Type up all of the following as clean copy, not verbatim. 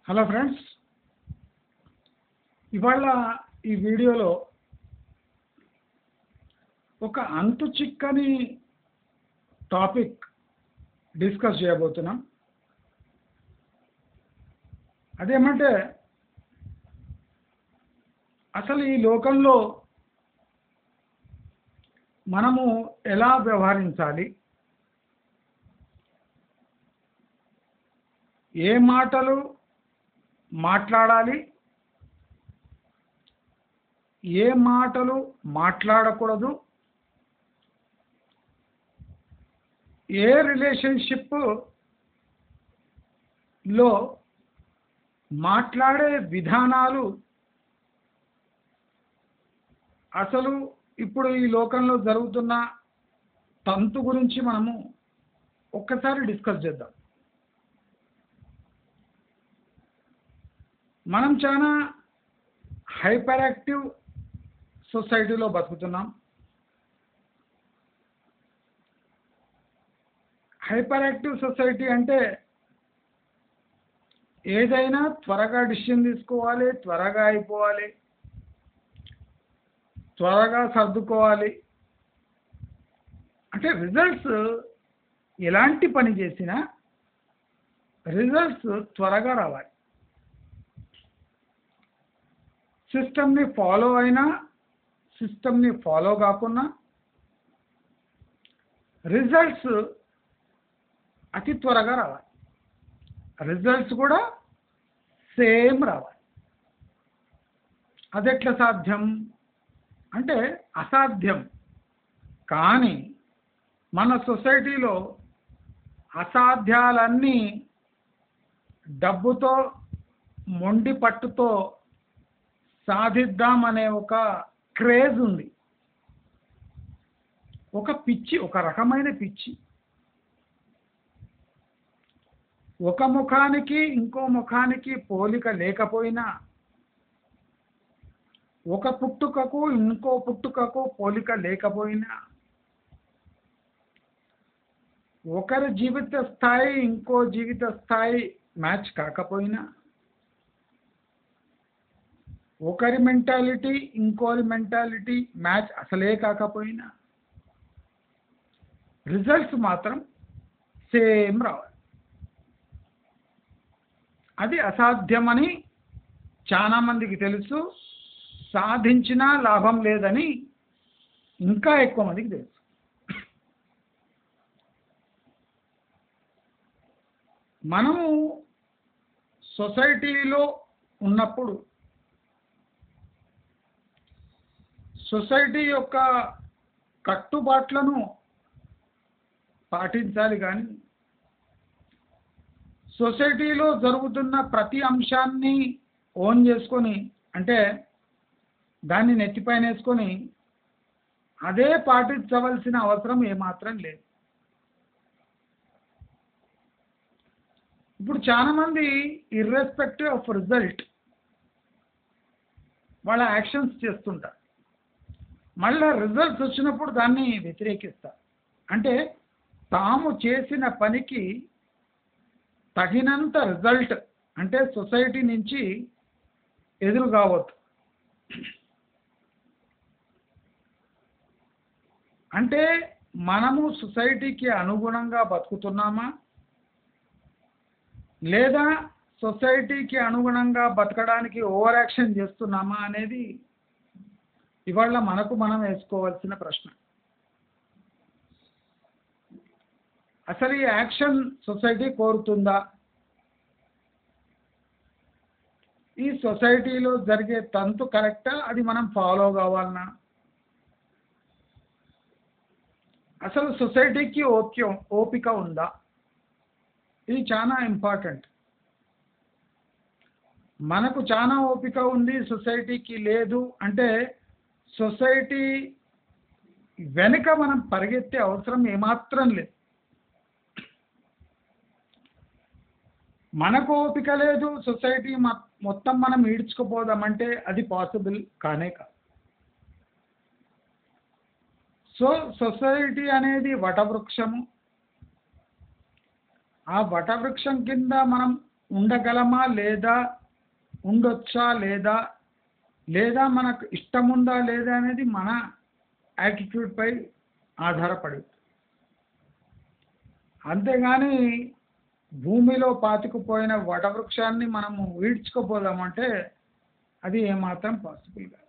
Hello friends, ఇవాళ ఈ వీడియోలో ఒక అంతు చిక్కని టాపిక్ డిస్కస్ చేయబోతున్నాం. అదేమంటే అసలు ఈ లోకంలో మనము ఎలా వ్యవహరించాలి, ఏ మాటలు మాట్లాడాలి, ఏ మాటలు మాట్లాడకూడదు, ఏ రిలేషన్షిప్లో మాట్లాడే విధానాలు అసలు ఇప్పుడు ఈ లోకంలో జరుగుతున్న తంతు గురించి మనము ఒక్కసారి డిస్కస్ చేద్దాం. మనం చాలా హైపర్ యాక్టివ్ సొసైటీలో బతుకుతున్నాం. హైపర్ యాక్టివ్ సొసైటీ అంటే ఏదైనా త్వరగా డిసిషన్ తీసుకోవాలి, త్వరగా అయిపోవాలి, త్వరగా సర్దుకోవాలి. అంటే రిజల్ట్స్ ఎలాంటి పని చేసినా రిజల్ట్స్ త్వరగా రావాలి. సిస్టమ్ని ఫాలో అయినా సిస్టమ్ని ఫాలో కాకున్నా రిజల్ట్స్ అతి త్వరగా రావాలి. రిజల్ట్స్ కూడా సేమ్ రావాలి. అది ఎట్లా సాధ్యం అంటే అసాధ్యం. కానీ మన సొసైటీలో అసాధ్యాలన్నీ డబ్బుతో మొండి పట్టుతో సాధిద్దామనే ఒక క్రేజ్ ఉంది. ఒక పిచ్చి, ఒక రకమైన పిచ్చి. ఒక ముఖానికి ఇంకో ముఖానికి పోలిక లేకపోయినా, ఒక పుట్టుకకు ఇంకో పుట్టుకకు పోలిక లేకపోయినా, ఒకరి జీవిత స్థాయి ఇంకో జీవిత స్థాయి మ్యాచ్ కాకపోయినా, ఒకరి మెంటాలిటీ ఇంకోరి మెంటాలిటీ మ్యాచ్ అసలే కాకపోయినా రిజల్ట్స్ మాత్రం సేమ్ రావాలి. అది అసాధ్యమని చాలా మందికి తెలుసు. సాధించినా లాభం లేదని ఇంకా ఎక్కువ మందికి తెలుసు. మనము సొసైటీలో ఉన్నప్పుడు సొసైటీ యొక్క కట్టుబాట్లను పాటించాలి. కానీ సొసైటీలో జరుగుతున్న ప్రతి అంశాన్ని ఓన్ చేసుకొని, అంటే దాన్ని నెత్తిపైన వేసుకొని అదే పాటించవలసిన అవసరం ఏమాత్రం లేదు. ఇప్పుడు చాలామంది ఇర్రెస్పెక్టివ్ ఆఫ్ రిజల్ట్ వాళ్ళ యాక్షన్స్ చేస్తుంటారు. మళ్ళీ రిజల్ట్స్ వచ్చినప్పుడు దాన్ని వ్యతిరేకిస్తారు. అంటే తాము చేసిన పనికి తగినంత రిజల్ట్ అంటే సొసైటీ నుంచి ఎదురు కావద్దు. అంటే మనము సొసైటీకి అనుగుణంగా బతుకుతున్నామా లేదా సొసైటీకి అనుగుణంగా బతకడానికి ఓవర్ యాక్షన్ చేస్తున్నామా అనేది ఇవాళ మనకు మనం వేసుకోవాల్సిన ప్రశ్న. అసలు ఈ యాక్షన్ సొసైటీ కోరుతుందా? ఈ సొసైటీలో జరిగే తంతు కరెక్టా? అది మనం ఫాలో కావాలన్నా? అసలు సొసైటీకి ఓపిక ఉందా? ఇది చాలా ఇంపార్టెంట్. మనకు చాలా ఓపిక ఉంది, సొసైటీకి లేదు అంటే సొసైటీ వెనుక మనం పరిగెత్తే అవసరం ఏమాత్రం లేదు. మనకు ఓపిక లేదు, సొసైటీ మొత్తం మనం ఈడ్చుకుపోదామంటే అది పాసిబుల్ కానే కాదు. సో సొసైటీ అనేది వటవృక్షము. ఆ వటవృక్షం కింద మనం ఉండగలమా లేదా, ఉండొచ్చా లేదా, లేదా మనకు ఇష్టం ఉందా లేదా అనేది మన యాటిట్యూడ్ పై ఆధారపడి, అంతేగాని భూమిలో పాతుకుపోయిన వటవృక్షాన్ని మనము ఈడ్చుకుపోదామంటే అది ఏమాత్రం పాసిబుల్ కాదు.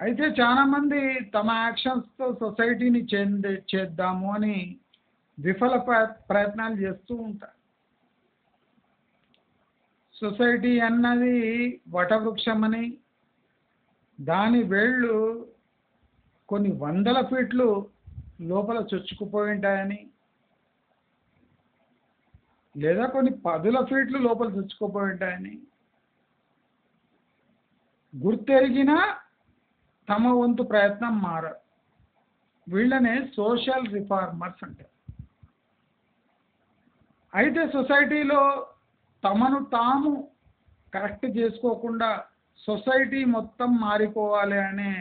అయితే చాలామంది తమ యాక్షన్స్తో సొసైటీని చేద్దాము అని విఫల ప్రయత్నాలు చేస్తూ ఉంటారు. సొసైటీ అన్నది వటవృక్షమని, దాని వేళ్ళు కొన్ని వందల ఫీట్లు లోపల చొచ్చుకుపోయి ఉంటాయని, లేదా కొన్ని పదుల ఫీట్లు లోపల చొచ్చుకుపోయి ఉంటాయని గుర్తెరిగినా తమ వంతు ప్రయత్నం మారదు. వీళ్ళనే సోషల్ రిఫార్మర్స్ అంటారు. అయితే సొసైటీలో తమను తాము కరెక్ట్ చేసుకోకుండా సొసైటీ మొత్తం మారిపోవాలి అనే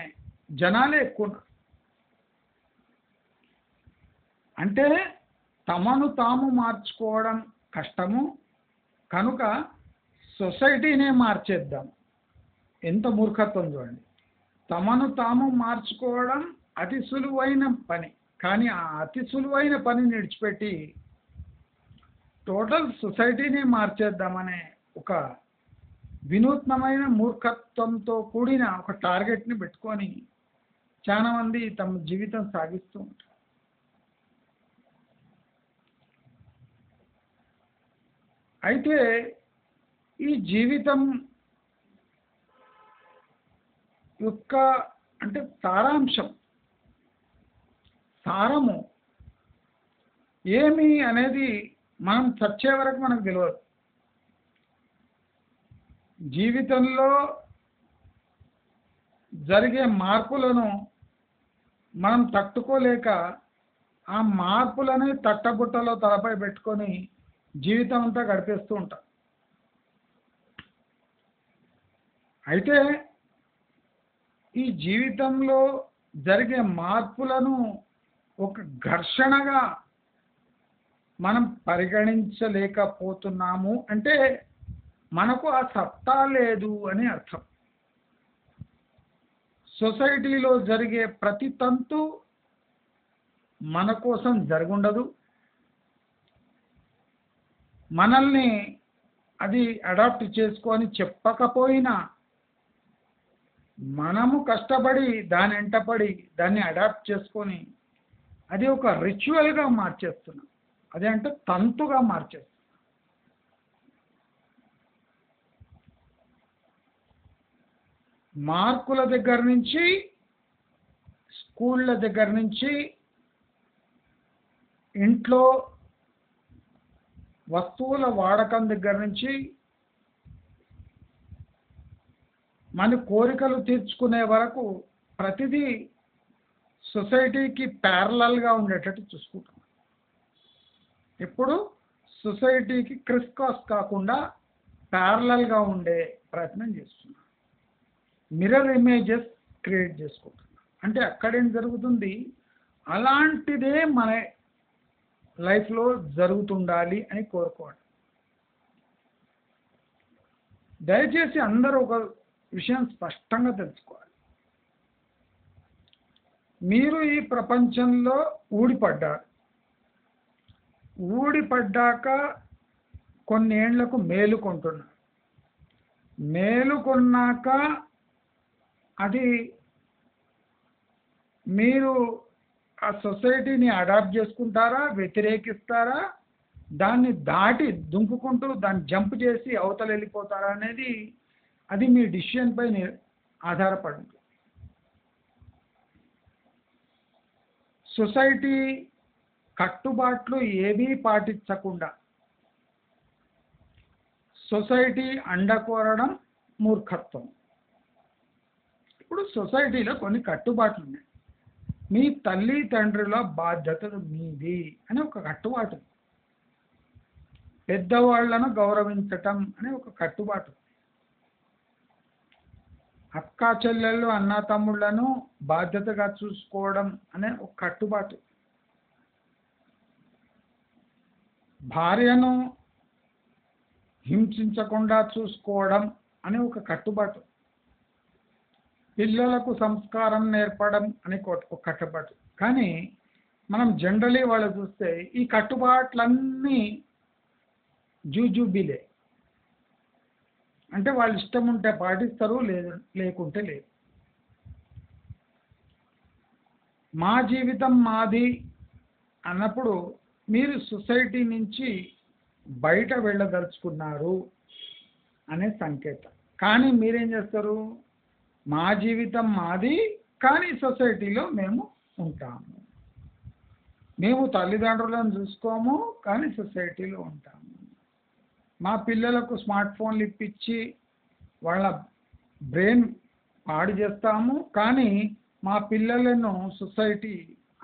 జనాలే ఎక్కువ. అంటే తమను తాము మార్చుకోవడం కష్టము కనుక సొసైటీనే మార్చేద్దాం. ఎంత మూర్ఖత్వం చూడండి. తమను తాము మార్చుకోవడం అతి సులువైన పని, కానీ ఆ అతి సులువైన పనిని విడిచిపెట్టి టోటల్ సొసైటీని మార్చేద్దామనే ఒక వినూత్నమైన మూర్ఖత్వంతో కూడిన ఒక టార్గెట్ని పెట్టుకొని చాలామంది తమ జీవితం సాగిస్తూ ఉంటారు. అయితే ఈ జీవితం యొక్క అంటే సారాంశం, సారము ఏమి అనేది మనం చచ్చే వరకు మనకు తెలియదు. జీవితంలో జరిగే మార్పులను మనం తట్టుకోలేక ఆ మార్పులని తట్టబుట్టలో తలపై పెట్టుకొని జీవితం అంతా గడిపేస్తూ ఉంటాం. అయితే ఈ జీవితంలో జరిగే మార్పులను ఒక ఘర్షణగా మనం పరిగణించలేకపోతున్నాము అంటే మనకు ఆ సత్తా లేదు అని అర్థం. సొసైటీలో జరిగే ప్రతి తంతు మన కోసం జరుగుండదు. మనల్ని అది అడాప్ట్ చేసుకొని చెప్పకపోయినా మనము కష్టపడి దాని వెంటపడి దాన్ని అడాప్ట్ చేసుకొని అది ఒక రిచువల్గా మార్చేస్తున్నాం. అదే అంటే తంతుగా మార్చేస్తున్నాం. మార్కుల దగ్గర నుంచి, స్కూళ్ళ దగ్గర నుంచి, ఇంట్లో వస్తువుల వాడకం దగ్గర నుంచి, మన కోరికలు తీర్చుకునే వరకు ప్రతిదీ సొసైటీకి ప్యారలల్గా ఉండేటట్టు చూసుకుంటాం. ఇప్పుడు సొసైటీకి క్రిస్ క్రాస్ కాకుండా ప్యారలల్గా ఉండే ప్రయత్నం చేస్తున్నాం. మిర్రర్ ఇమేజెస్ క్రియేట్ చేసుకుంటున్నాం. అంటే అక్కడేం జరుగుతుంది, అలాంటిదే మన లైఫ్లో జరుగుతుండాలి అని కోరుకోవడం. దయచేసి అందరూ ఒక విషయం స్పష్టంగా తెలుసుకోవాలి. మీరు ఈ ప్రపంచంలో ఊడిపడ్డారు. ఊడిపడ్డాక కొన్నేళ్లకు మేలుకొంటున్నారు. మేలుకొన్నాక అది మీరు ఆ సొసైటీని అడాప్ట్ చేసుకుంటారా, వ్యతిరేకిస్తారా, దాన్ని దాటి దుంకుకుంటూ దాన్ని జంప్ చేసి అవతల వెళ్ళిపోతారా అనేది అది మీ డిసిషన్ పై ఆధారపడి ఉంటుంది. సొసైటీ కట్టుబాట్లు ఏవీ పాటించకుండా సొసైటీ అండకోరడం మూర్ఖత్వం. ఇప్పుడు సొసైటీలో కొన్ని కట్టుబాట్లు ఉన్నాయి. మీ తల్లి తండ్రుల బాధ్యతలు మీది అని ఒక కట్టుబాటు, పెద్దవాళ్లను గౌరవించటం అనే ఒక కట్టుబాటు, అక్కా చెల్లెళ్ళు అన్న తమ్ముళ్లను బాధ్యతగా చూసుకోవడం అనే ఒక కట్టుబాటు, భార్యను హింసించకుండా చూసుకోవడం అనే ఒక కట్టుబాటు, పిల్లలకు సంస్కారం నేర్పడం అనే ఒక కట్టుబాటు. కానీ మనం జనరలీ వాళ్ళు చూస్తే ఈ కట్టుబాట్లన్నీ జూజూబీలే. అంటే వాళ్ళు ఇష్టం ఉంటే పాటిస్తారు, లేదు లేకుంటే లేదు. మా జీవితం మాది అన్నప్పుడు మీరు సొసైటీ నుంచి బయట వెళ్ళదలుచుకున్నారు అనే సంకేతం. కానీ మీరేం చేస్తారు, మా జీవితం మాది కానీ సొసైటీలో మేము ఉంటాము, మేము తల్లిదండ్రులను చూసుకోము కానీ సొసైటీలో ఉంటాము, మా పిల్లలకు స్మార్ట్ ఫోన్లు ఇప్పించి వాళ్ళ బ్రెయిన్ పాడు చేస్తాము కానీ మా పిల్లలను సొసైటీ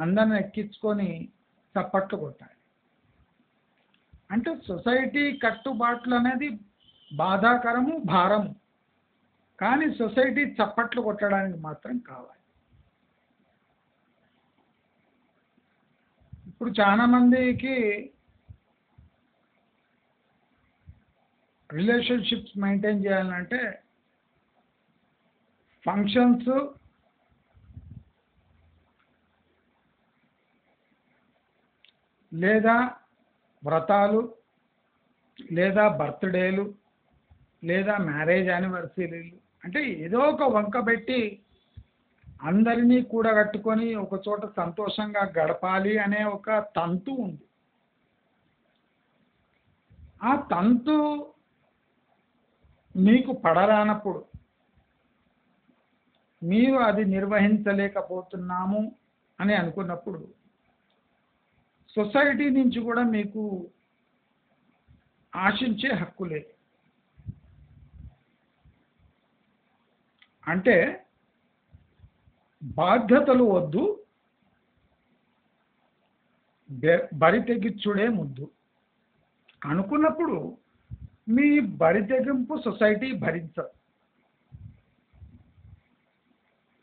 అందరిని ఎక్కించుకొని చప్పట్లు కొట్టాలి. అంటే సొసైటీ కట్టుబాట్లు అనేది బాధాకరము, భారము, కానీ సొసైటీ చప్పట్లు కొట్టడానికి మాత్రం కావాలి. ఇప్పుడు చాలామందికి రిలేషన్షిప్స్ మెయింటైన్ చేయాలంటే ఫంక్షన్స్, లేదా వ్రతాలు, లేదా బర్త్డేలు, లేదా మ్యారేజ్ యానివర్సరీలు, అంటే ఏదో ఒక వంక పెట్టి అందరినీ కూడగట్టుకొని ఒక చోట సంతోషంగా గడపాలి అనే ఒక తంతు ఉంది. ఆ తంతు మీకు పడరానప్పుడు, మీరు అది నిర్వహించలేకపోతున్నాము అని అనుకున్నప్పుడు సొసైటీ నుంచి కూడా మీకు ఆశించే హక్కు లేదు. అంటే బాధ్యతలు వద్దు, బరి తెగించుడే ముద్దు అనుకున్నప్పుడు మీ బరి తెగింపు సొసైటీ భరించదు.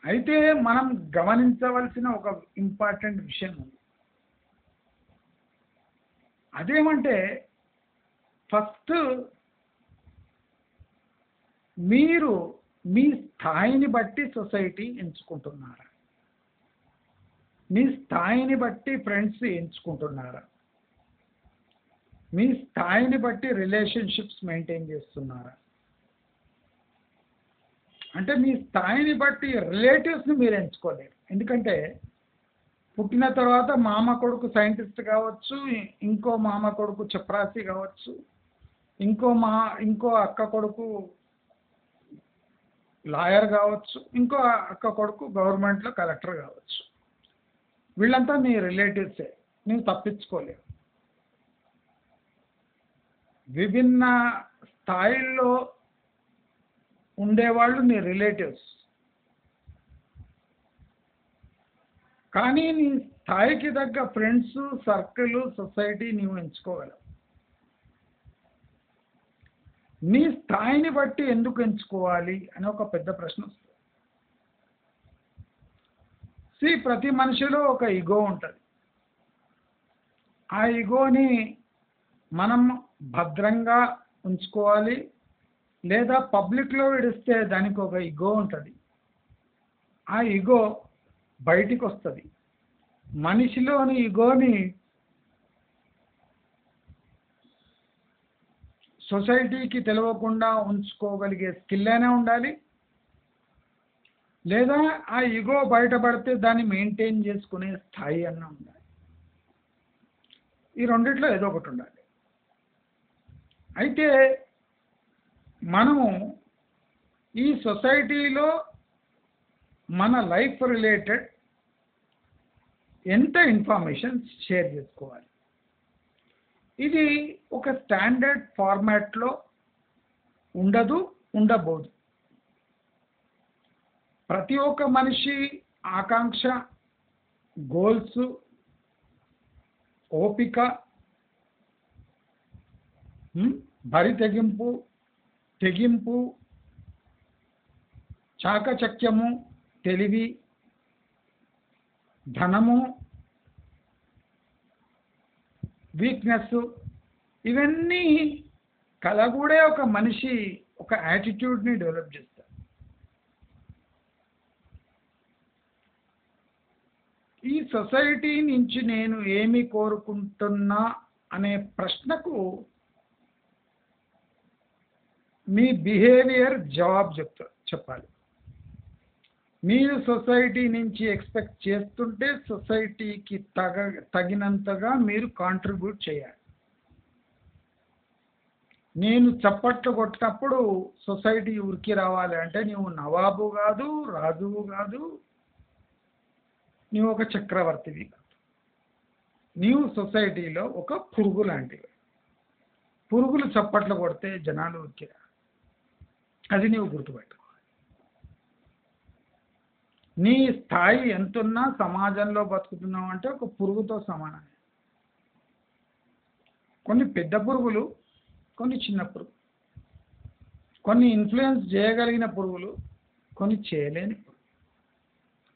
అయితే మనం గమనించవలసిన ఒక ఇంపార్టెంట్ విషయం ఉంది. అదేమంటే ఫస్ట్ మీరు మీ స్థాయిని బట్టి సొసైటీ ఎంచుకుంటున్నారా, మీ స్థాయిని బట్టి ఫ్రెండ్స్ ఎంచుకుంటున్నారా, మీ స్థాయిని బట్టి రిలేషన్షిప్స్ మెయింటైన్ చేస్తున్నారా? అంటే మీ స్థాయిని బట్టి రిలేటివ్స్ని మీరు ఎంచుకోలేరు. ఎందుకంటే పుట్టిన తర్వాత మామ కొడుకు సైంటిస్ట్ కావచ్చు, ఇంకో మామ కొడుకు చపరాసి కావచ్చు, ఇంకో అక్క కొడుకు లాయర్ కావచ్చు, ఇంకో అక్క కొడుకు గవర్నమెంట్లో కలెక్టర్ కావచ్చు. వీళ్ళంతా నీ రిలేటివ్సే, నువ్వు తప్పించుకోలేవు. విభిన్న స్థాయిల్లో ఉండేవాళ్ళు నీ రిలేటివ్స్. కానీ నీ స్థాయికి తగ్గ ఫ్రెండ్స్, సర్కిల్, సొసైటీ నీవు ఎంచుకోగలవు. నీ స్థాయిని బట్టి ఎందుకు ఎంచుకోవాలి అని ఒక పెద్ద ప్రశ్న వస్తుంది. ప్రతి మనిషిలో ఒక ఈగో ఉంటుంది. ఆ ఈగోని మనం భద్రంగా ఉంచుకోవాలి, లేదా పబ్లిక్లో విడిస్తే దానికి ఒక ఈగో ఉంటుంది. ఆ ఈగో బయటికి వస్తుంది. మనిషిలోని ఈగోని సొసైటీకి తెలియకుండా ఉంచుకోగలిగే స్కిల్ అయినా ఉండాలి, లేదా ఆ ఈగో బయటపడితే దాన్ని మెయింటైన్ చేసుకునే స్థాయి అన్నా ఉండాలి. ఈ రెండిట్లో ఏదో ఒకటి ఉండాలి. అయితే మనము ఈ సొసైటీలో మన లైఫ్ రిలేటెడ్ ఎంత ఇన్ఫర్మేషన్ షేర్ చేసుకోవాలి, ఇది ఒక స్టాండర్డ్ ఫార్మాట్లో ఉండబోదు. ప్రతి ఒక్క మనిషి ఆకాంక్ష, గోల్స్, ఓపిక, బరి తెగింపు, చాకచక్యము, తెలివి, ధనము, వీక్నెస్, ఇవన్నీ కలగూడే ఒక మనిషి ఒక యాటిట్యూడ్ని డెవలప్ చేస్తారు. ఈ సొసైటీ నుంచి నేను ఏమి కోరుకుంటున్నా అనే ప్రశ్నకు మీ బిహేవియర్ జవాబు చెప్పాలి. మీరు సొసైటీ నుంచి ఎక్స్పెక్ట్ చేస్తుంటే సొసైటీకి తగినంతగా మీరు కాంట్రిబ్యూట్ చేయాలి. నేను చప్పట్లు కొట్టినప్పుడు సొసైటీ ఉరికి రావాలి అంటే నీవు నవాబు కాదు, రాజువు కాదు, నీవు ఒక చక్రవర్తివి కాదు. నీవు సొసైటీలో ఒక పురుగు లాంటివి. పురుగులు చప్పట్లు కొడితే జనాలు ఉరికి రారు. అది నీవు గుర్తుపెట్టుకోవాలి. నీ స్థాయి ఎంతున్నా సమాజంలో బతుకుతున్నావు అంటే ఒక పురుగుతో సమానమే. కొన్ని పెద్ద పురుగులు, కొన్ని చిన్న పురుగులు, కొన్ని ఇన్ఫ్లుయెన్స్ చేయగలిగిన పురుగులు, కొన్ని చేయలేని పురుగులు.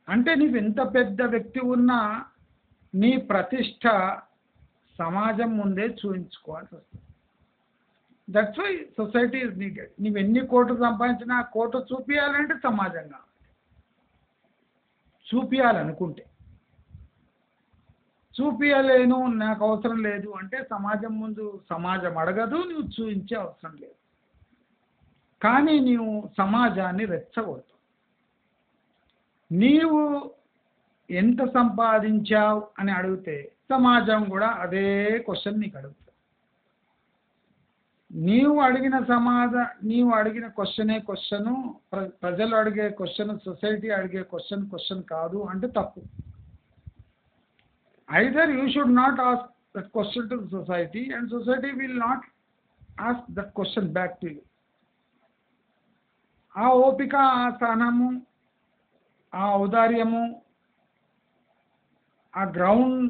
అంటే నీవు ఎంత పెద్ద వ్యక్తి ఉన్నా నీ ప్రతిష్ట సమాజం ముందే చూపించుకోవాల్సి వస్తుంది. That's why society is needed. నీవు ఎన్ని కోట్లు సంపాదించినా కోట చూపించాలంటే సమాజంగా చూపించాలనుకుంటే, చూపించలేను నాకు అవసరం లేదు అంటే సమాజం ముందు సమాజం అడగదు, నువ్వు చూపించే అవసరం లేదు. కానీ నీవు సమాజాన్ని రెచ్చగొడతావు. నీవు ఎంత సంపాదించావు అని అడిగితే సమాజం కూడా అదే క్వశ్చన్ నీకు అడుగుతుంది. నీవు అడిగిన క్వశ్చనే క్వశ్చను, ప్రజలు అడిగే క్వశ్చన్, సొసైటీ అడిగే క్వశ్చన్ కాదు అంటే తప్పు. Either you should not ask that question to society and society will not ask that question back to you. ఆ ఓపిక, ఆ సహనము, ఆ ఔదార్యము, ఆ గ్రౌండ్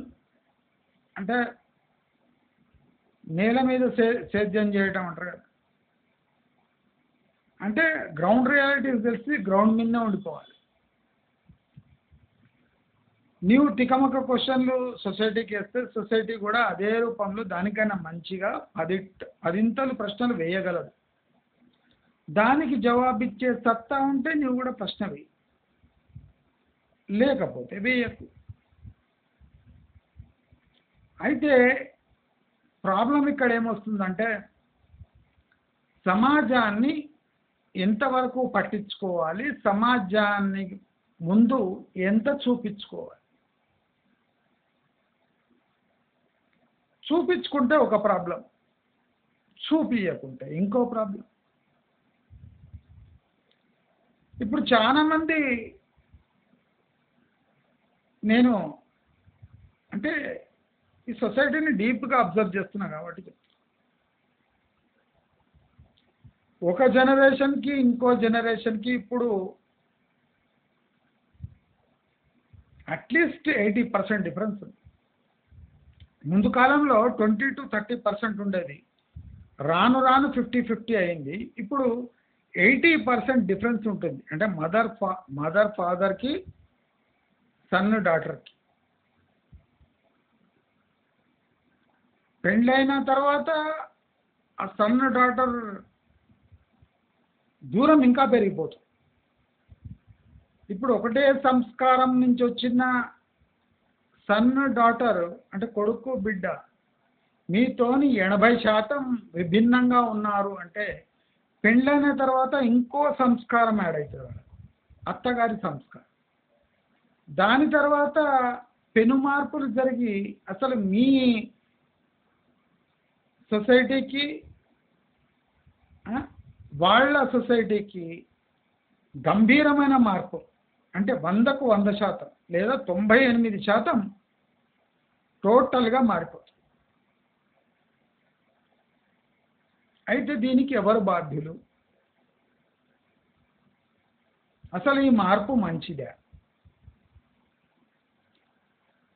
అంటే నేల మీద సేద్యం చేయటం అంటారు కదా, అంటే గ్రౌండ్ రియాలిటీస్ తెలిసి గ్రౌండ్ మీదనే ఉండిపోవాలి. నీవు తికమక క్వశ్చన్లు సొసైటీకి వేస్తే సొసైటీ కూడా అదే రూపంలో దానికైనా మంచిగా పదింతలు ప్రశ్నలు వేయగలదు. దానికి జవాబిచ్చే సత్తా ఉంటే నువ్వు కూడా ప్రశ్న వేయి, లేకపోతే వేయకు. అయితే ప్రాబ్లం ఇక్కడ ఏమొస్తుందంటే సమాజాన్ని ఎంతవరకు పట్టించుకోవాలి, సమాజాన్ని ముందు ఎంత చూపించుకోవాలి. చూపించుకుంటే ఒక ప్రాబ్లం, చూపించకుంటే ఇంకో ప్రాబ్లం. ఇప్పుడు చాలామంది నేను అంటే ఈ సొసైటీని డీప్గా అబ్జర్వ్ చేస్తున్నా కాబట్టి ఒక జనరేషన్కి ఇంకో జనరేషన్కి ఇప్పుడు అట్లీస్ట్ 80% డిఫరెన్స్ ఉంది. ముందు కాలంలో 20 to 30% ఉండేది, రాను రాను 50-50 అయింది. ఇప్పుడు 80% డిఫరెన్స్ ఉంటుంది. అంటే మదర్ ఫాదర్కి, సన్ డాటర్కి. పెళ్ళైన తర్వాత ఆ సన్ డాటర్ దూరం ఇంకా పెరిగిపోతుంది. ఇప్పుడు ఒకటే సంస్కారం నుంచి వచ్చిన సన్ డాటర్ అంటే కొడుకు బిడ్డ మీతోని 80% విభిన్నంగా ఉన్నారు అంటే పెళ్ళైన తర్వాత ఇంకో సంస్కారం యాడ్ అవుతుంది, అత్తగారి సంస్కారం. దాని తర్వాత పెను మార్పులు జరిగి అసలు మీ సొసైటీకి వాళ్ళ సొసైటీకి గంభీరమైన మార్పు, అంటే 100కు 100% లేదా 98% టోటల్గా మారిపోతుంది. అయితే దీనికి ఎవరు బాధ్యులు? అసలు ఈ మార్పు మంచిదే?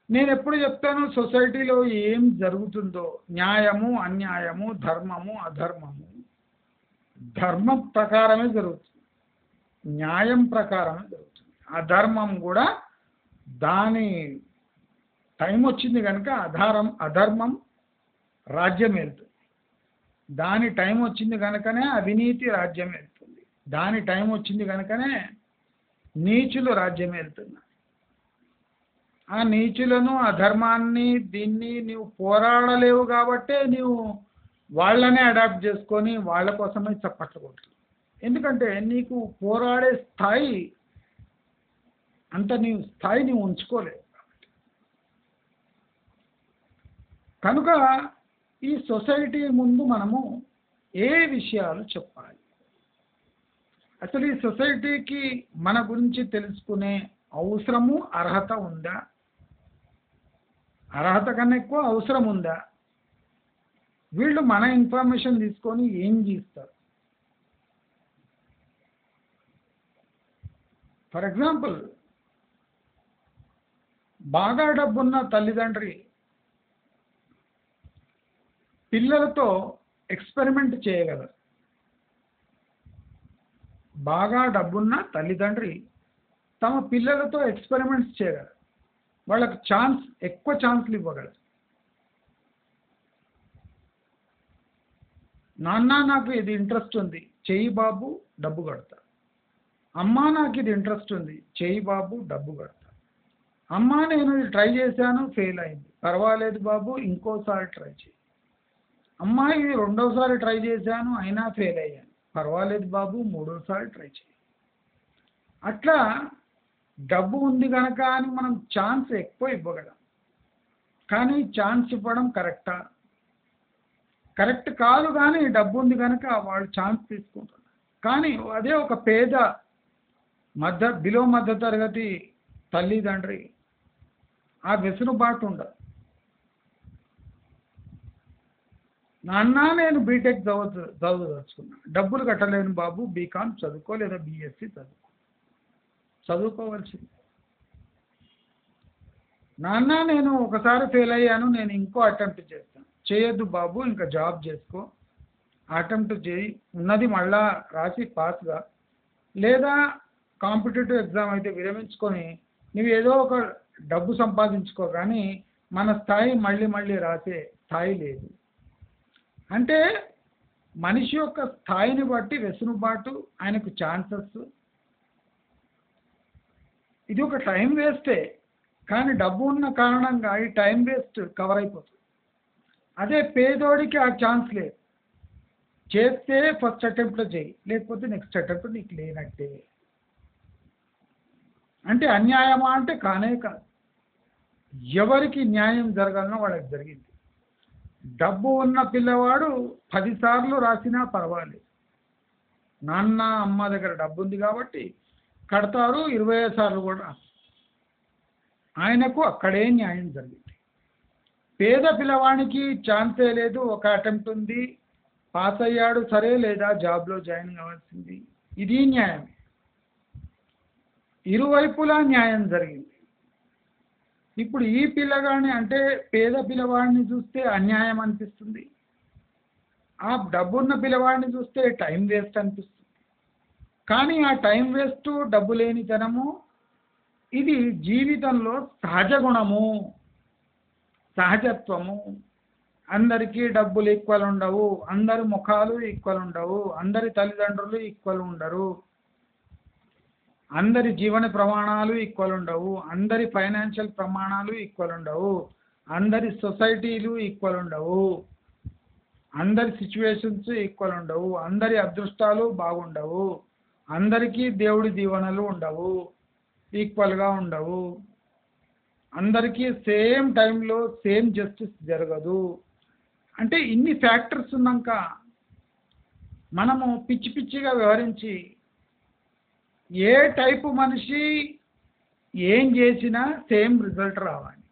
నేను ఎప్పుడు చెప్తాను, సొసైటీలో ఏం జరుగుతుందో న్యాయము అన్యాయము, ధర్మము అధర్మము, ధర్మం ప్రకారమే జరుగుతుంది, న్యాయం ప్రకారమే జరుగుతుంది. అధర్మం కూడా దాని టైం వచ్చింది కనుక అధర్మం రాజ్యం వెళ్తుంది. దాని టైం వచ్చింది కనుకనే అవినీతి రాజ్యం వెళ్తుంది. దాని టైం వచ్చింది కనుకనే నీచులు రాజ్యం వెళ్తున్నారు. ఆ నీచులను, అధర్మాన్ని, దీన్ని నీవు పోరాడలేవు కాబట్టే నీవు వాళ్ళనే అడాప్ట్ చేసుకొని వాళ్ళ కోసమే చప్పట్లు కొడుతున్నావు. ఎందుకంటే నీకు పోరాడే స్థాయి అంత నీవు ఉంచుకోలేవు. కనుక ఈ సొసైటీ ముందు మనము ఏ విషయాలు చెప్పాలి, అసలు ఈ సొసైటీకి మన గురించి తెలుసుకునే అవసరము, అర్హత ఉందా? అర్హత కన్నా ఎక్కువ అవసరం ఉందా? వీళ్ళు మన ఇన్ఫర్మేషన్ తీసుకొని ఏం చేస్తారు? ఫర్ ఎగ్జాంపుల్, బాగా డబ్బున్న తల్లిదండ్రి పిల్లలతో ఎక్స్పెరిమెంట్ చేయగలరు. బాగా డబ్బున్న తల్లిదండ్రి తమ పిల్లలతో ఎక్స్పెరిమెంట్స్ చేయగలరు. వాళ్ళకు ఎక్కువ ఛాన్స్లు ఇవ్వగలరు. నాన్న నాకు ఇది ఇంట్రెస్ట్ ఉంది, చెయ్యి బాబు, డబ్బు కడతా. అమ్మ నాకు ఇది ఇంట్రెస్ట్ ఉంది, చెయ్యి బాబు, డబ్బు కడతా. అమ్మ నేను ఇది ట్రై చేశాను, ఫెయిల్ అయింది, పర్వాలేదు బాబు, ఇంకోసారి ట్రై చేయి. అమ్మ ఇది రెండోసారి ట్రై చేశాను, అయినా ఫెయిల్ అయ్యాను, పర్వాలేదు బాబు, మూడోసారి ట్రై చేయి. అట్లా డబ్బు ఉంది కనుక అని మనం ఛాన్స్ ఎక్కువ ఇవ్వగలం. కానీ ఛాన్స్ ఇవ్వడం కరెక్టా? కరెక్ట్ కాదు. కానీ డబ్బు ఉంది కనుక వాళ్ళు ఛాన్స్ తీసుకుంటారు. కానీ అదే ఒక పేద బిలో మధ్య తరగతి తల్లిదండ్రి ఆ వెసులుబాటు ఉండదు. నాన్న నేను బీటెక్ చదువుదలుచుకున్నా, డబ్బులు కట్టలేను బాబు, బీకామ్ చదువుకో లేదా బీఎస్సీ చదువుకోవాల్సింది. నాన్న నేను ఒకసారి ఫెయిల్ అయ్యాను, నేను ఇంకో అటెంప్ట్ చేస్తాను. చేయొద్దు బాబు, ఇంకా జాబ్ చేసుకో, అటెంప్ట్ చేయి, ఉన్నది మళ్ళా రాసి పాస్గా, లేదా కాంపిటేటివ్ ఎగ్జామ్ అయితే విరమించుకొని నువ్వు ఏదో ఒక డబ్బు సంపాదించుకో. కానీ మన స్థాయి మళ్ళీ రాసే స్థాయి లేదు. అంటే మనిషి యొక్క స్థాయిని బట్టి వెసులుబాటు, ఆయనకు ఛాన్సెస్, ఇది ఒక టైం వేస్టే. కానీ డబ్బు ఉన్న కారణంగా ఈ టైం వేస్ట్ కవర్ అయిపోతుంది. అదే పేదోడికి ఆ ఛాన్స్ లేదు. చేస్తే ఫస్ట్ అటెంప్ట్లో చేయి, లేకపోతే నెక్స్ట్ అటెంప్ట్ నీకు లేనట్టే. అంటే అన్యాయమా అంటే కానే కాదు. ఎవరికి న్యాయం జరగాలనో వాళ్ళకి జరిగింది. డబ్బు ఉన్న పిల్లవాడు 10 సార్లు రాసినా పర్వాలేదు. నాన్న అమ్మ దగ్గర డబ్బు ఉంది కాబట్టి కడతారు, 20 సార్లు కూడా ఆయనకు అక్కడే న్యాయం జరిగింది. పేద పిల్లవాడికి ఛాన్సే లేదు, ఒక అటెంప్ట్ ఉంది, పాస్ అయ్యాడు సరే, లేదా జాబ్లో జాయిన్ కావాల్సింది. ఇది న్యాయం. ఇరువైపులా న్యాయం జరిగింది. ఇప్పుడు ఈ పిల్లగాడిని అంటే పేద పిల్లవాడిని చూస్తే అన్యాయం అనిపిస్తుంది, ఆ డబ్బున్న పిల్లవాడిని చూస్తే టైం వేస్ట్ అనిపిస్తుంది. కానీ ఆ టైం వేస్ట్, డబ్బు లేనితనము ఇది జీవితంలో సహజ గుణము, సహజత్వము. అందరికీ డబ్బులు ఈక్వల్ ఉండవు, అందరి ముఖాలు ఈక్వల్ ఉండవు, అందరి తల్లిదండ్రులు ఈక్వల్ ఉండరు, అందరి జీవన ప్రమాణాలు ఈక్వల్ ఉండవు, అందరి ఫైనాన్షియల్ ప్రమాణాలు ఈక్వల్ ఉండవు, అందరి సొసైటీలు ఈక్వల్ ఉండవు, అందరి సిచ్యువేషన్స్ ఈక్వల్ ఉండవు, అందరి అదృష్టాలు బాగుండవు, అందరికీ దేవుడి దీవెనలు ఉండవు, ఈక్వల్గా ఉండవు, అందరికీ సేమ్ టైంలో సేమ్ జస్టిస్ జరగదు. అంటే ఇన్ని ఫ్యాక్టర్స్ ఉన్నాక మనము పిచ్చిగా వ్యవహరించి ఏ టైపు మనిషి ఏం చేసినా సేమ్ రిజల్ట్ రావాలి.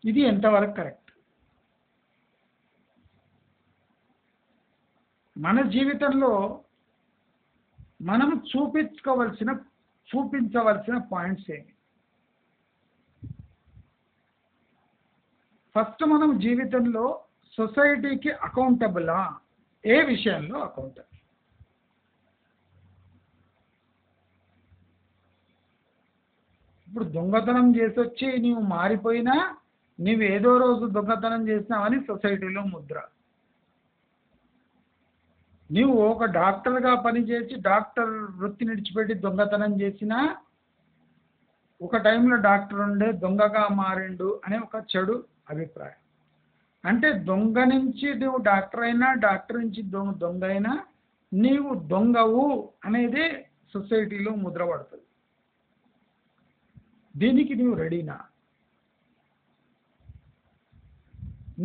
ఇది ఎంతవరకు కరెక్ట్? మన జీవితంలో మనం చూపించవలసిన పాయింట్స్ ఏమి? ఫస్ట్ మనం జీవితంలో సొసైటీకి అకౌంటబులా? ఏ విషయంలో అకౌంటబుల్? ఇప్పుడు దొంగతనం చేసి వచ్చి నీవు మారిపోయినా నీవు ఏదో రోజు దొంగతనం చేసినావని సొసైటీలో ముద్ర. నీవు ఒక డాక్టర్గా పనిచేసి డాక్టర్ వృత్తిని విడిచిపెట్టి దొంగతనం చేసినా ఒక టైంలో డాక్టర్ ఉండే దొంగగా మారిండు అనే ఒక చెడు అభిప్రాయం. అంటే దొంగ నుంచి నువ్వు డాక్టర్ అయినా, డాక్టర్ నుంచి దొంగ అయినా నీవు దొంగవు అనేది సొసైటీలో ముద్ర పడుతుంది. దీనికి నీవు రెడీనా?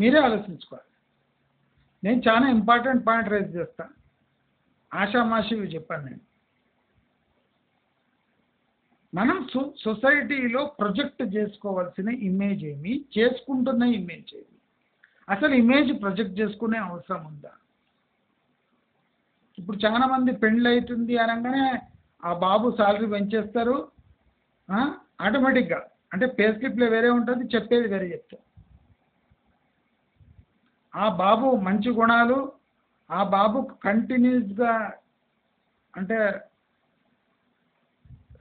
మీరే ఆలోచించుకోవాలి. నేను చాలా ఇంపార్టెంట్ పాయింట్ రైజ్ చేస్తాను, ఆషామాషివి చెప్పాను నేను. మనం సొసైటీలో ప్రొజెక్ట్ చేసుకోవాల్సిన ఇమేజ్ ఏమి, చేసుకుంటున్న ఇమేజ్ ఏమి, అసలు ఇమేజ్ ప్రొజెక్ట్ చేసుకునే అవసరం ఉందా? ఇప్పుడు చాలా మంది పెళ్ళి అవుతుంది అనగానే ఆ బాబు శాలరీ పెంచేస్తారు ఆటోమేటిక్గా. అంటే పే స్లిప్లో వేరే ఉంటుంది, చెప్పేది వేరే చెప్తారు. ఆ బాబు మంచి గుణాలు, ఆ బాబు కంటిన్యూస్గా అంటే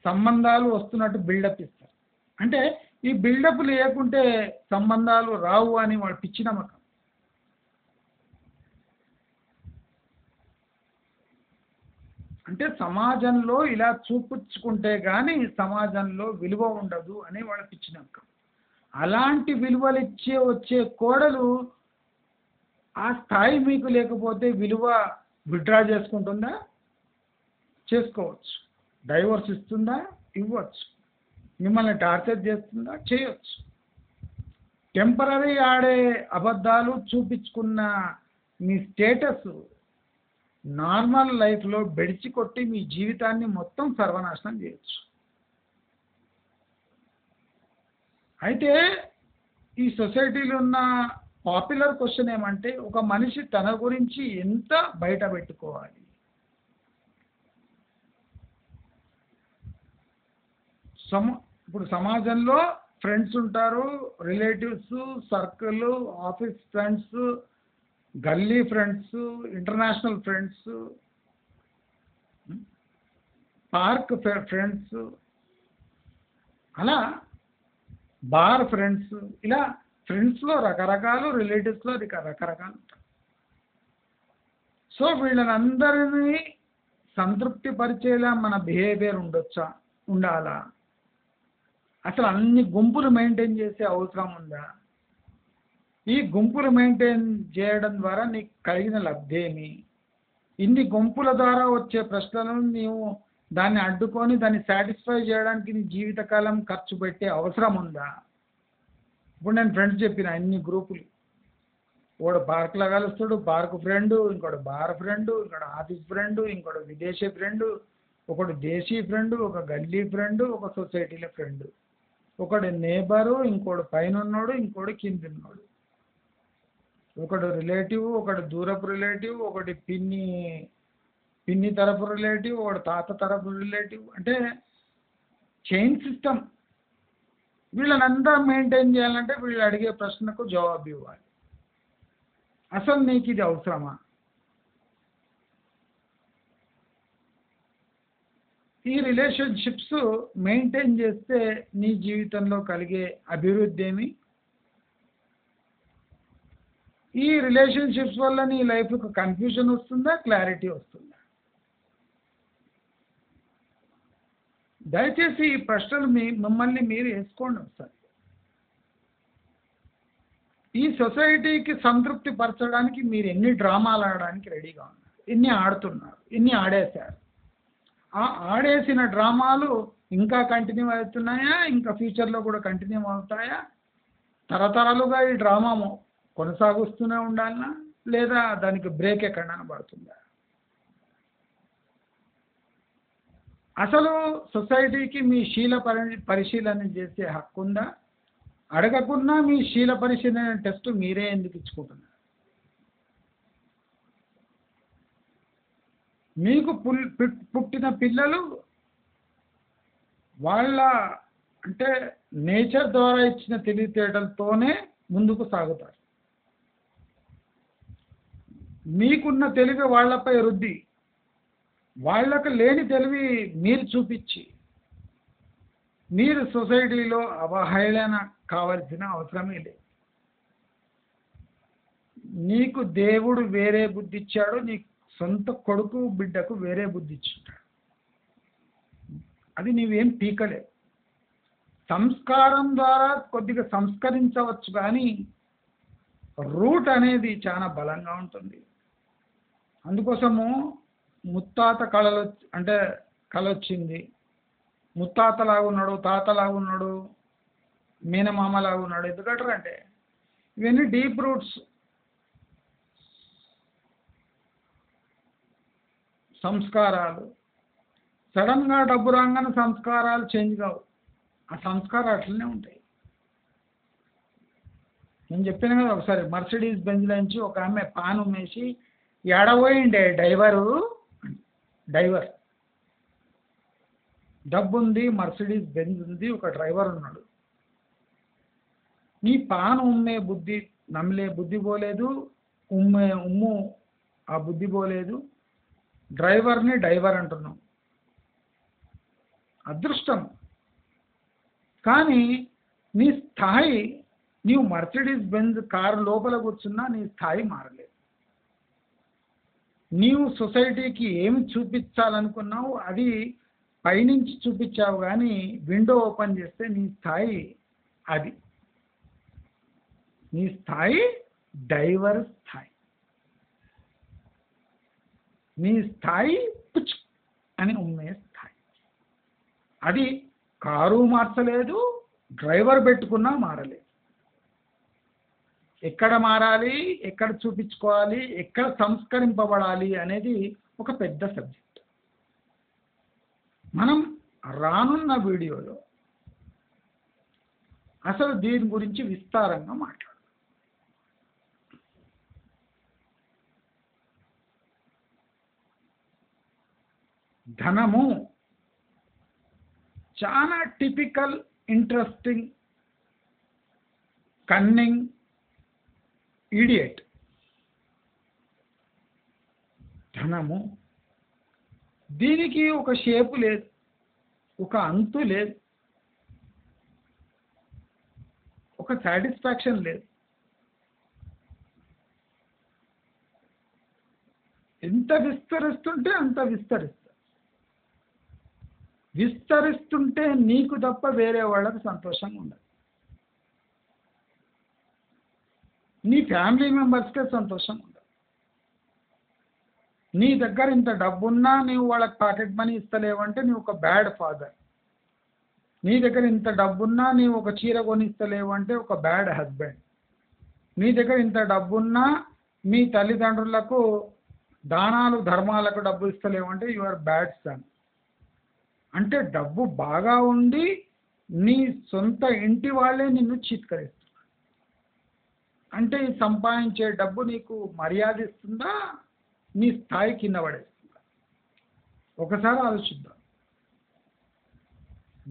సంబంధాలు వస్తున్నట్టు బిల్డప్ ఇస్తారు. అంటే ఈ బిల్డప్ లేకుంటే సంబంధాలు రావు అని వాడు పిచ్చి నమ్మకం. అంటే సమాజంలో ఇలా చూపించుకుంటే కానీ సమాజంలో విలువ ఉండదు అని వాళ్ళ పిచ్చి నమ్మకం. అలాంటి విలువలు వచ్చే కోడలు ఆ స్థాయి మీకు లేకపోతే విలువ విత్డ్రా చేసుకుంటుందా? చేసుకోవచ్చు. డైవర్స్ ఇస్తుందా? ఇవ్వచ్చు. మిమ్మల్ని టార్చర్ చేస్తుందా? చేయొచ్చు. టెంపరీ ఆడే అబద్ధాలు చూపించుకున్న మీ స్టేటస్ నార్మల్ లైఫ్లో బెడిచి కొట్టి మీ జీవితాన్ని మొత్తం సర్వనాశనం చేయొచ్చు. అయితే ఈ సొసైటీలో ఉన్న పాపులర్ క్వశ్చన్ ఏమంటే, ఒక మనిషి తన గురించి ఎంత బయట పెట్టుకోవాలి? ఇప్పుడు సమాజంలో ఫ్రెండ్స్ ఉంటారు, రిలేటివ్స్, సర్కిల్, ఆఫీస్ ఫ్రెండ్స్, గల్లీ friends, international friends, park friends, అలా బార్ ఫ్రెండ్స్, ఇలా ఫ్రెండ్స్లో రకరకాలు, రిలేటివ్స్లో రకరకాలు. సో వీళ్ళనందరినీ సంతృప్తి పరిచేలా మన బిహేవియర్ ఉండాలా? అసలు అన్ని గుంపులు మెయింటైన్ చేసే అవసరం ఉందా? ఈ గుంపులు మెయింటైన్ చేయడం ద్వారా నీకు కలిగిన లబ్ధేమి? ఇన్ని గుంపుల ద్వారా వచ్చే ప్రశ్నలను నీవు దాన్ని అడ్డుకొని దాన్ని సాటిస్ఫై చేయడానికి నీ జీవితకాలం ఖర్చు పెట్టే అవసరం ఉందా? ఇప్పుడు నేను ఫ్రెండ్స్ చెప్పిన ఇన్ని గ్రూపులు, ఒకడు పార్క్లో కలుస్తాడు, పార్క్ ఫ్రెండ్, ఇంకోటి బార్ ఫ్రెండ్, ఇంకోటి ఆఫీస్ ఫ్రెండ్, ఇంకోటి విదేశీ ఫ్రెండ్, ఒకడు దేశీ ఫ్రెండ్, ఒక గల్లీ ఫ్రెండ్, ఒక సొసైటీలో ఫ్రెండ్, ఒకడు నేబరు, ఇంకోడు పైన ఉన్నాడు, ఇంకోటి కింద ఉన్నాడు, ఒకడు రిలేటివ్, ఒకడు దూరపు రిలేటివ్, ఒకటి పిన్ని తరపు రిలేటివ్, ఒకడు తాత తరపు రిలేటివ్. అంటే చైన్ సిస్టమ్. వీళ్ళనంతా మెయింటైన్ చేయాలంటే వీళ్ళు అడిగే ప్రశ్నకు జవాబు ఇవ్వాలి. అసలు నీకు ఇది అవసరమా? ఈ రిలేషన్షిప్స్ మెయింటైన్ చేస్తే నీ జీవితంలో కలిగే అభివృద్ధి ఏమి? ఈ రిలేషన్షిప్స్ వల్ల నీ లైఫ్కు కన్ఫ్యూజన్ వస్తుందా, క్లారిటీ వస్తుందా? దయచేసి ఈ ప్రశ్నలు మిమ్మల్ని మీరు వేసుకోండి ఒకసారి. ఈ సొసైటీకి సంతృప్తి పరచడానికి మీరు ఎన్ని డ్రామాలు ఆడడానికి రెడీగా ఉన్నారు, ఎన్ని ఆడుతున్నారు, ఎన్ని ఆడేశారు? ఆ ఆడేసిన డ్రామాలు ఇంకా కంటిన్యూ అవుతున్నాయా? ఇంకా ఫ్యూచర్లో కూడా కంటిన్యూ అవుతాయా? తరతరాలుగా ఈ డ్రామా కొనసాగుస్తూనే ఉండాలనా, లేదా దానికి బ్రేక్ ఎక్కడైనా పడుతుందా? అసలు సొసైటీకి మీ శీల పరిశీలన చేసే హక్కు ఉందా? అడగకున్నా మీ శీల పరిశీలన టెస్ట్ మీరే ఎందుకు ఇచ్చుకుంటున్నారు? మీకు పుట్టిన పిల్లలు వాళ్ళ అంటే నేచర్ ద్వారా ఇచ్చిన తెలివితేటలతోనే ముందుకు సాగుతారు. మీకున్న తెలివి వాళ్ళపై రుద్ది, వాళ్ళకు లేని తెలివి మీరు చూపించి మీరు సొసైటీలో అవహేళన కావాల్సిన అవసరమే లేదు. నీకు దేవుడు వేరే బుద్ధి ఇచ్చాడు, నీ సొంత కొడుకు బిడ్డకు వేరే బుద్ధి ఇచ్చాడు. అది నీవేం పీకలే. సంస్కారం ద్వారా కొద్దిగా సంస్కరించవచ్చు, కానీ రూట్ అనేది చాలా బలంగా ఉంటుంది. అందుకోసము ముత్తాత కళలు అంటే కళ వచ్చింది, ముత్తాతలాగా ఉన్నాడు, తాతలాగా ఉన్నాడు, మేనమామలాగా ఉన్నాడు. ఎందుకంటారంటే ఇవన్నీ డీప్ రూట్స్. సంస్కారాలు సడన్గా డబ్బు రాగానే సంస్కారాలు చేంజ్ కావు. ఆ సంస్కారాలు అట్లనే ఉంటాయి. నేను చెప్పాను కదా, ఒకసారి మర్సిడీస్ బెంజ్ నుంచి ఒక ఆమె పాన్ ఉమ్మేసి ఎడబోయిండే డ్రైవర్ డబ్బు ఉంది, మర్సిడీస్ బెంజ్ ఉంది, ఒక డ్రైవర్ ఉన్నాడు. నీ పాన్ ఉమ్మే బుద్ధి నమ్మలే బుద్ధి పోలేదు, ఉమ్ము ఆ బుద్ధి పోలేదు, డ్రైవర్ని డైవర్ అంటున్నాం. అదృష్టం. కానీ నీ స్థాయి, నీవు మర్సిడీస్ బెంజ్ కారు లోపల కూర్చున్నా నీ స్థాయి మారలేదు. నీవు సొసైటీకి ఏమి చూపించాలనుకున్నావు అది పైనుంచి చూపించావు, కానీ విండో ఓపెన్ చేస్తే నీ స్థాయి అది. నీ స్థాయి డైవర్ స్థాయి. నీ స్థాయి పుచ్ అని ఉమ్మే స్థాయి. అది కారు మార్చలేదు, డ్రైవర్ పెట్టుకున్నా మారలేదు. ఎక్కడ మారాలి, ఎక్కడ చూపించుకోవాలి, ఎక్కడ సంస్కరింపబడాలి అనేది ఒక పెద్ద సబ్జెక్ట్. మనం రానున్న వీడియోలో అసలు దీని గురించి విస్తారంగా మాట్లాడదాం. ధనము చాలా టిపికల్, ఇంట్రెస్టింగ్, కన్నింగ్ ఈడియట్. ధనము దీనికి ఒక షేపు లేదు, ఒక అంతు లేదు, ఒక సాటిస్ఫాక్షన్ లేదు. ఎంత విస్తరిస్తుంటే అంత విస్తరిస్తుంటే నీకు తప్ప వేరే వాళ్ళకి సంతోషంగా ఉండదు. నీ ఫ్యామిలీ మెంబర్స్కే సంతోషం ఉండదు. నీ దగ్గర ఇంత డబ్బున్నా నీవు వాళ్ళకి పాకెట్ మనీ ఇస్తలేవంటే నీవు ఒక బ్యాడ్ ఫాదర్. నీ దగ్గర ఇంత డబ్బున్నా నీవు ఒక చీర కొనిస్తలేవు అంటే ఒక బ్యాడ్ హస్బెండ్. నీ దగ్గర ఇంత డబ్బున్నా మీ తల్లిదండ్రులకు దానాలు ధర్మాలకు డబ్బు ఇస్తలేవు అంటే యు ఆర్ బ్యాడ్ సన్. అంటే డబ్బు బాగా ఉండి నీ సొంత ఇంటి వాళ్ళే నిన్ను చీత్కరిస్తున్నారు. అంటే ఈ సంపాదించే డబ్బు నీకు మర్యాద ఇస్తుందా, నీ స్థాయి కింద పడేస్తుందా? ఒకసారి ఆలోచిద్దాం.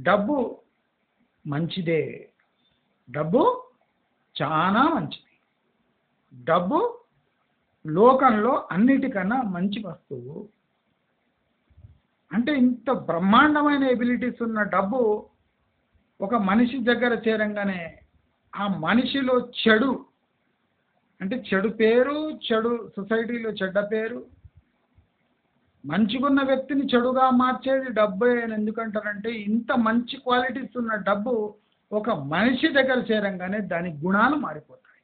డబ్బు మంచిదే, డబ్బు చాలా మంచిది. డబ్బు లోకంలో అన్నిటికన్నా మంచి వస్తువు. అంటే ఇంత బ్రహ్మాండమైన ఎబిలిటీస్ ఉన్న డబ్బు ఒక మనిషి దగ్గర చేరంగానే ఆ మనిషిలో చెడు, అంటే చెడు పేరు, చెడు సొసైటీలో చెడ్డ పేరు, మంచిగున్న వ్యక్తిని చెడుగా మార్చేది డబ్బే. ఎందుకంటారంటే ఇంత మంచి క్వాలిటీస్ ఉన్న డబ్బు ఒక మనిషి దగ్గర చేరంగానే దాని గుణాలు మారిపోతాయి.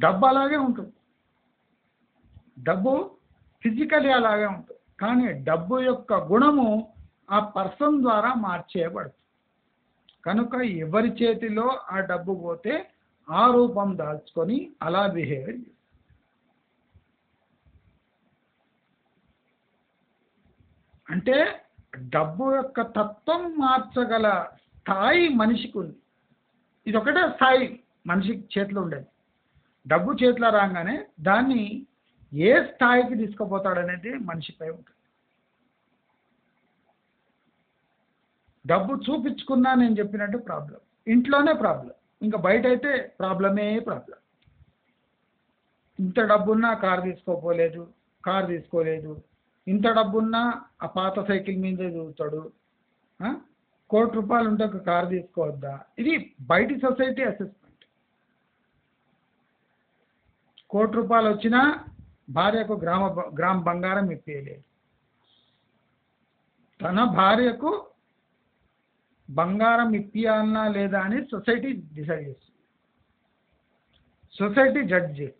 డబ్బు అలాగే ఉంటుంది, డబ్బు ఫిజికలీ అలాగే ఉంటుంది, కానీ డబ్బు యొక్క గుణము ఆ పర్సన్ ద్వారా మార్చేయబడుతుంది. కనుక ఎవరి చేతిలో ఆ డబ్బు పోతే ఆ రూపం దాల్చుకొని అలా బిహేవియర్ చేస్తారు. అంటే డబ్బు యొక్క తత్వం మార్చగల స్థాయి మనిషికి ఉంది. ఇది ఒకటే స్థాయి మనిషికి చేతిలో ఉండేది. డబ్బు చేతిలో రాగానే దాన్ని ఏ స్థాయికి తీసుకుపోతాడనేది మనిషిపై ఉంటుంది. డబ్బు చూపించుకున్నా నేను చెప్పినట్టు ప్రాబ్లం, ఇంట్లోనే ప్రాబ్లం, ఇంకా బయట అయితే ప్రాబ్లమే ప్రాబ్లం. ఇంత డబ్బున్నా కారు తీసుకోపోలేదు, కారు తీసుకోలేదు, ఇంత డబ్బున్నా ఆ పాత సైకిల్ మీదే చూస్తాడు, ₹1,00,00,000 ఉంటే ఒక కారు తీసుకోవద్దా? ఇది బయటి సొసైటీ అసెస్మెంట్. ₹1,00,00,000 వచ్చినా భార్యకు గ్రామ బంగారం ఇప్పియలేదు. తన భార్యకు బంగారం ఇప్పియాలనా లేదా అని సొసైటీ డిసైడ్ చేస్తుంది. సొసైటీ జడ్జ్ చేస్తుంది.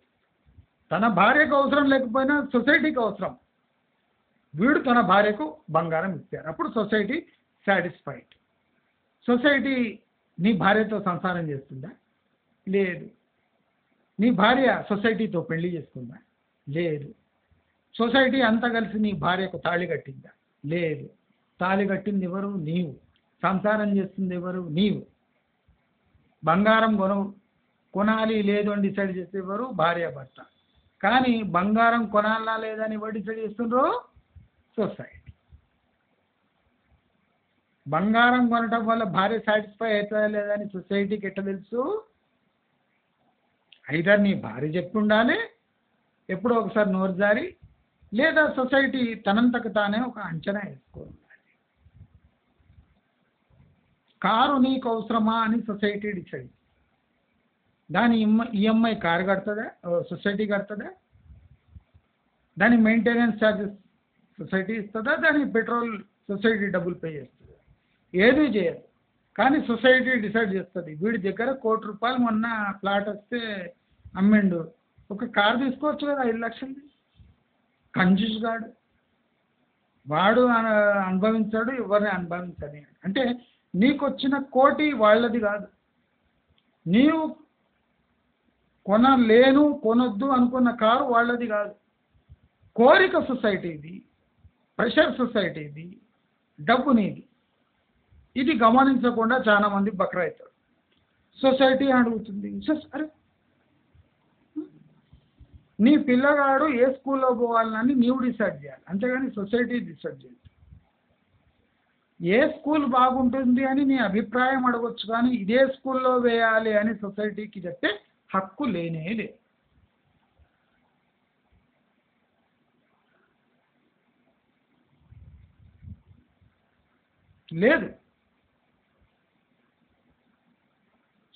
తన భార్యకు అవసరం లేకపోయినా సొసైటీకి అవసరం. వీడు తన భార్యకు బంగారం ఇచ్చారు. అప్పుడు సొసైటీ సాటిస్ఫైడ్. సొసైటీ నీ భార్యతో సంసారం చేస్తుందా? లేదు. నీ భార్య సొసైటీతో పెళ్లి చేసుకుందా? లేదు. సొసైటీ అంతా కలిసి నీ భార్యకు తాళి కట్టిందా? లేదు. తాళి కట్టింది ఎవరు? నీవు. సంసారం చేస్తుంది ఎవరు? నీవు. బంగారం కొనాలి లేదు అని డిసైడ్ చేస్తే ఎవరు? భార్య భర్త. కానీ బంగారం కొనాలా లేదా అని ఎవరు డిసైడ్ చేస్తుండ్రో? సొసైటీ. బంగారం కొనటం వల్ల భార్య సాటిస్ఫై అవుతుందా లేదా అని సొసైటీకి ఎట్లా తెలుసు? ఐదర్ నీ భార్య చెప్పి ఉండాలి, ఎప్పుడో ఒకసారి నోరు జారి, లేదా సొసైటీ తనంతకు తానే ఒక అంచనా వేసుకోవాలి. కారు నీకు అవసరమా అని సొసైటీ డిసైడ్. దాని ఈఎంఐ కారు కడుతుందా? సొసైటీ కడుతుందా? దాని మెయింటెనెన్స్ ఛార్జెస్ సొసైటీ ఇస్తుందా? దాని పెట్రోల్ సొసైటీ డబ్బులు పే చేస్తుందా? ఏది చేయదు. కానీ సొసైటీ డిసైడ్ చేస్తుంది. వీడి దగ్గర ₹1,00,00,000 మొన్న ప్లాట్ వస్తే అమ్మిండు, ఒక కారు తీసుకోవచ్చు కదా 5,00,000. కంజూస్ గాడు వాడు అనుభవించాడు, ఎవరిని అనుభవించని. అంటే నీకు వచ్చిన కోటి వాళ్ళది కాదు. నీవు కొనలేను కొనొద్దు అనుకున్న కారు వాళ్ళది కాదు. కోరిక సొసైటీది, ప్రెషర్ సొసైటీది, డబ్బు నీది. ఇది గమనించకుండా చాలా మంది బక్రా అవుతారు. సొసైటీ అడుగుతుంది, అరే నీ పిల్లగాడు ఏ స్కూల్లో పోవాలని నీవు డిసైడ్ చేయాలి, అంతేగాని సొసైటీ డిసైడ్ చేయాలి. ఏ స్కూల్ బాగుంటుంది అని నీ అభిప్రాయం అడగొచ్చు, కానీ ఇదే స్కూల్లో వేయాలి అని సొసైటీకి చెప్పే హక్కు లేనే లేదు. లేదు.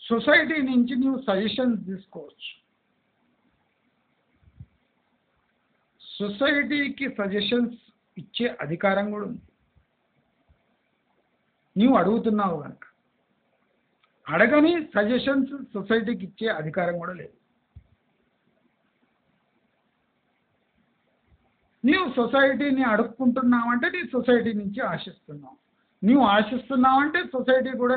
సొసైటీ నుంచి నువ్వు సజెషన్స్ తీసుకోవచ్చు. సొసైటీకి సజెషన్స్ ఇచ్చే అధికారం కూడా ఉంది. నీవు అడుగుతున్నావు కనుక. అడగని సజెషన్స్ సొసైటీకి ఇచ్చే అధికారం కూడా లేదు. నీవు సొసైటీని అడుక్కుంటున్నావంటే నీ సొసైటీ నుంచి ఆశిస్తున్నావు. నీవు ఆశిస్తున్నావంటే సొసైటీ కూడా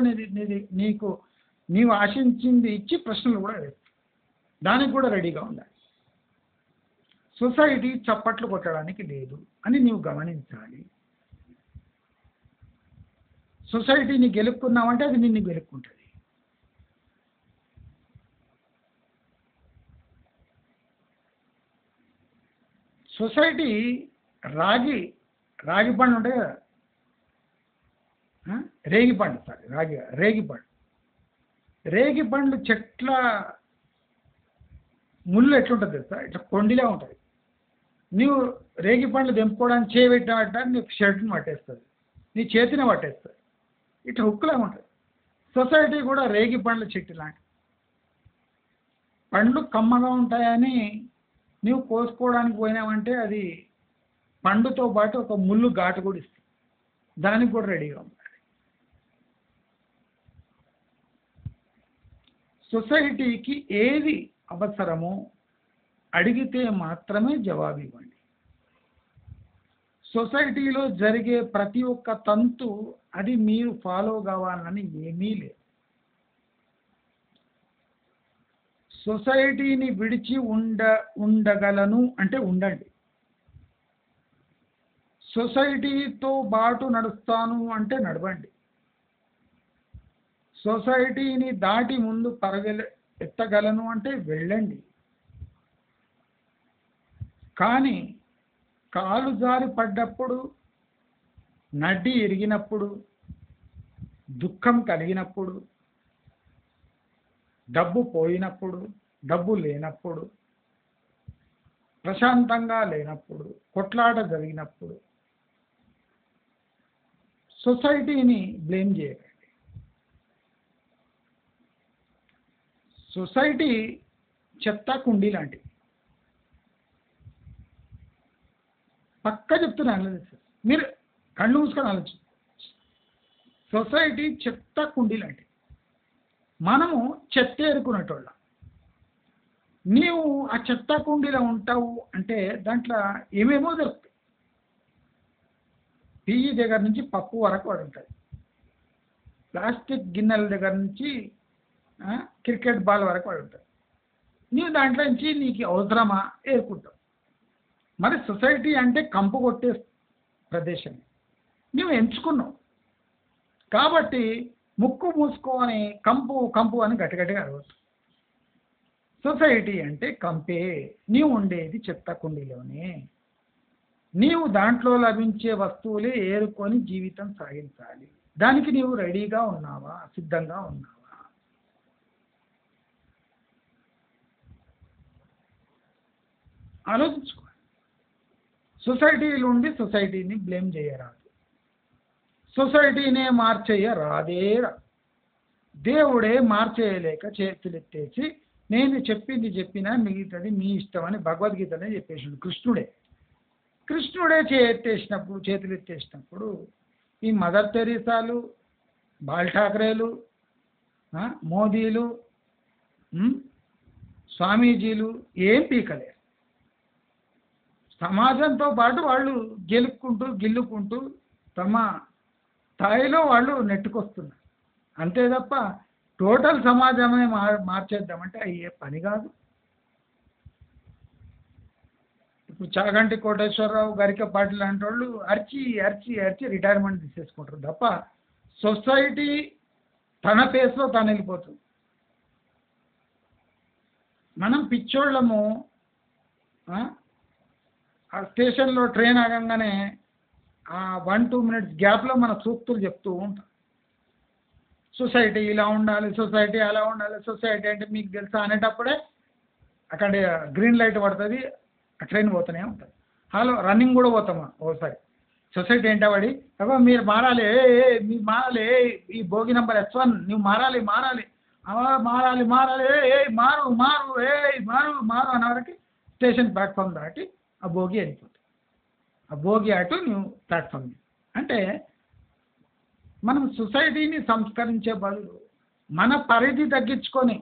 నీవు ఆశించింది ఇచ్చి ప్రశ్నలు కూడా వేస్తుంది. దానికి కూడా రెడీగా ఉండాలి. సొసైటీ చప్పట్లు కొట్టడానికి లేదు అని నీవు గమనించాలి. సొసైటీని గెలుపుకున్నావంటే అది నిన్ను గెలుపుకుంటుంది. సొసైటీ రాగి పండు ఉంటాయి కదా, రేగిపండు రేగిపండు చెట్ల ముళ్ళు ఎట్లుంటుంది తెలుసా? ఇట్లా కొండిలా ఉంటుంది. నీవు రేగిపండ్లు తెంపుకోవడానికి చేయబెట్టినట్ట నీకు షర్ట్ని పట్టేస్తుంది, నీ చేతిని పట్టేస్తుంది. ఇట్లా హుక్కులా ఉంటుంది. సొసైటీ కూడా రేగిపండ్ల చెట్టు లాంటి. పండ్లు కమ్మగా ఉంటాయని నీవు కోసుకోవడానికి పోయినావంటే అది పండుతో పాటు ఒక ముళ్ళు ఘాటు కూడా ఇస్తుంది. దానికి కూడా రెడీగా ఉండాలి. సొసైటీకి ఏది అవసరమో అడిగితే మాత్రమే జవాబు ఇవ్వండి. సొసైటీలో జరిగే ప్రతి ఒక్క తంతు అది మీరు ఫాలో కావాలని ఏమీ లేదు. సొసైటీని విడిచి ఉండగలను అంటే ఉండండి. సొసైటీతో పాటు నడుస్తాను అంటే నడవండి. సొసైటీని దాటి ముందు ఎత్తగలను అంటే వెళ్ళండి. కానీ కాలు జారి పడ్డప్పుడు, నడ్డి ఇరిగినప్పుడు, దుఃఖం కలిగినప్పుడు, డబ్బు పోయినప్పుడు, డబ్బు లేనప్పుడు, ప్రశాంతంగా లేనప్పుడు, కొట్లాట జరిగినప్పుడు సొసైటీని బ్లేమ్ చేయకండి. సొసైటీ చెత్త కుండీ లాంటిది. పక్కా చెప్తున్నాను, మీరు కళ్ళు మూసుకొని ఆలోచించండి. సొసైటీ చెత్త కుండీ లాంటిది. మనము చెత్త ఏరుకునేటోళ్ళం. నీవు ఆ చెత్త కుండీలో ఉంటావు అంటే దాంట్లో ఏమేమో దొరుకుతాయి. టీవీ దగ్గర నుంచి పప్పు వరకు వాడు ఉంటుంది. ప్లాస్టిక్ గిన్నెల దగ్గర నుంచి క్రికెట్ బాల్ వరకు వాడు ఉంటుంది. నీవు దాంట్లో నుంచి నీకు అవసరమా ఏరుకుంటావు. మరి సొసైటీ అంటే కంపు కొట్టే ప్రదేశం నువ్వు ఎంచుకున్నావు కాబట్టి ముక్కు మూసుకొని కంపు కంపు అని గట్టిగట్టిగా అరవచ్చు. సొసైటీ అంటే కంపే. నీవు ఉండేది చెత్త కుండీలోనే. నీవు దాంట్లో లభించే వస్తువులే ఏరుకొని జీవితం సాగించాలి. దానికి నీవు రెడీగా ఉన్నావా, సిద్ధంగా ఉన్నావా? ఆలోచించుకో. సొసైటీలో ఉండి సొసైటీని బ్లేమ్ చేయరాదు. సొసైటీనే మార్చేయరాదేరా. దేవుడే మార్చేయలేక చేతులెత్తేసి నేను చెప్పింది చెప్పినా మిగతాది మీ ఇష్టం అని భగవద్గీతనే చెప్పేసాడు కృష్ణుడే చేతులు ఎత్తేసినప్పుడు ఈ మదర్ తెరీసాలు, బాల్ ఠాకరేలు, మోదీలు, స్వామీజీలు ఏం పీకలేరు. సమాజంతో పాటు వాళ్ళు గిల్లుకుంటూ తమ స్థాయిలో వాళ్ళు నెట్టుకొస్తున్నారు. అంతే తప్ప టోటల్ సమాజమే మార్చేద్దామంటే అయ్యే పని కాదు. ఇప్పుడు చాగంటి కోటేశ్వరరావు, గరికపాటి లాంటి వాళ్ళు అరిచి రిటైర్మెంట్ తీసేసుకుంటారు తప్ప సొసైటీ తన పేస్లో తను వెళ్ళిపోతుంది. మనం పిచ్చోళ్ళము. ఆ స్టేషన్లో ట్రైన్ ఆగంగానే ఆ 1-2 మినిట్స్ గ్యాప్లో మన సూక్తులు చెప్తూ ఉంటాం. సొసైటీ ఇలా ఉండాలి, సొసైటీ అలా ఉండాలి, సొసైటీ అంటే మీకు తెలుసా అనేటప్పుడే అక్కడ గ్రీన్ లైట్ పడుతుంది, ఆ ట్రైన్ పోతూనే ఉంటుంది. హలో రన్నింగ్ కూడా పోతామా ఓసారి. సొసైటీ ఏంటవాడి అబ్బా మీరు మారాలి, మీరు మారాలి, ఈ భోగి నెంబర్ S1 నువ్వు మారాలి మారాలి మారు మారు అనే వరకు స్టేషన్ ప్లాట్ఫామ్ దాటి ఆ భోగి వెళ్ళిపోతుంది. ఆ భోగి అటు నువ్వు ప్లాట్ఫామ్. అంటే మనం సొసైటీని సంస్కరించే బదులు మన పరిధి తగ్గించుకొని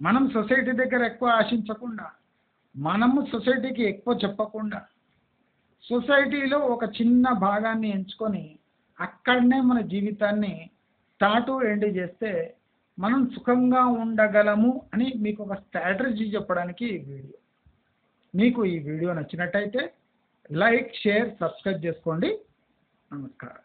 మనం సొసైటీ దగ్గర ఎక్కువ ఆశించకుండా, మనము సొసైటీకి ఎక్కువ చెప్పకుండా, సొసైటీలో ఒక చిన్న భాగాన్ని ఎంచుకొని అక్కడనే మన జీవితాన్ని స్టార్ట్ ఎండ్ చేస్తే మనం సుఖంగా ఉండగలము అని మీకు ఒక స్ట్రాటజీ చెప్పడానికి ఈ వీడియో. మీకు ఈ వీడియో నచ్చినట్టయితే లైక్, షేర్, సబ్స్క్రైబ్ చేసుకోండి. నమస్కారం.